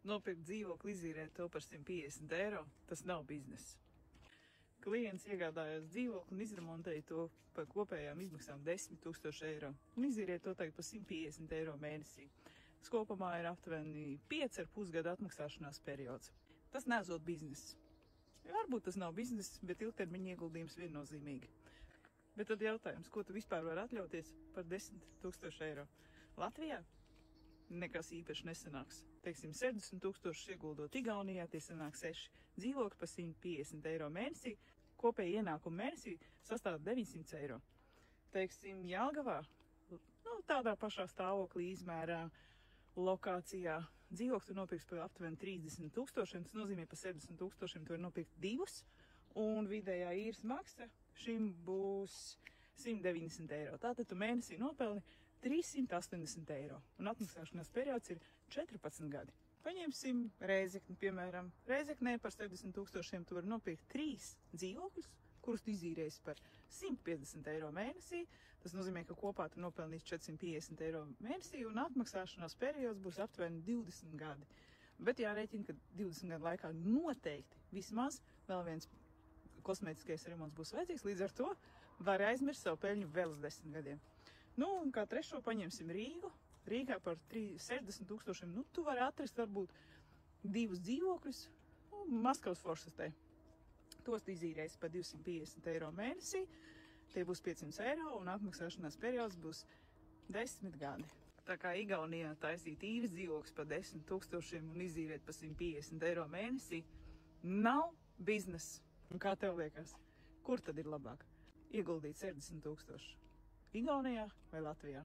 Nopirkt dzīvokli, izīrēt to par 150 eiro, tas nav bizness. Klients iegādājās dzīvokli un izremontēja to par kopējām izmaksām 10 000 eiro un izīrēt to tagad par 150 eiro mēnesī. Kopumā ir aptuveni 5,5 gadu atmaksāšanās periods. Tas nesot bizness. Varbūt tas nav bizness, bet ilgtermiņa ieguldījums viennozīmīgi. Bet tad jautājums, ko tu vispār vari atļauties par 10 000 eiro? Latvijā nekas īpaši nesanāks. Teiksim, 60 000 ieguldot Igaunijā, tie sanāk 6 dzīvokļi par 150 eiro mēnesī. Kopēji ienākumi mēnesī sastāv 900 eiro. Teiksim, Jelgavā, tādā pašā stāvoklī izmērā, lokācijā, dzīvokli tu nopirksi par aptuveni 30 000, tas nozīmē par 70 000 tu vari nopirkt 2, un vidējā īres maksa šim būs 190 eiro. Tātad tu mēnesī nopelni 380 eiro, un atmaksāšanās periods ir 14 gadi. Paņemsim Rēzekni, piemēram. Rēzeknē par 70 000 tu vari nopirkt 3 dzīvokļus, kurus tu izīrēsi par 150 eiro mēnesī. Tas nozīmē, ka kopā tu nopelnīsi 450 eiro mēnesī, un atmaksāšanās periods būs aptuveni 20 gadi. Bet jārēķina, ka 20 gadu laikā noteikti vismaz vēl viens kosmētiskais remonts būs vajadzīgs, līdz ar to var aizmirst savu peļņu vēl uz 10 gadiem. Un kā trešo paņemsim Rīgu. Rīgā par 60 000, tu vari atrast varbūt 2 dzīvokļus, Maskavas Forsastē. Tos izīrēs par 250 eiro mēnesī, tie būs 500 eiro, un atmaksāšanās periods būs 10 gadi. Tā kā Igaunijā taisīt īres dzīvoklis par 10 000 un izīrēt par 150 eiro mēnesī nav biznesa. Un kā tev liekas, kur tad ir labāk? Ieguldīt 60 000? Igaunijā vai Latvijā?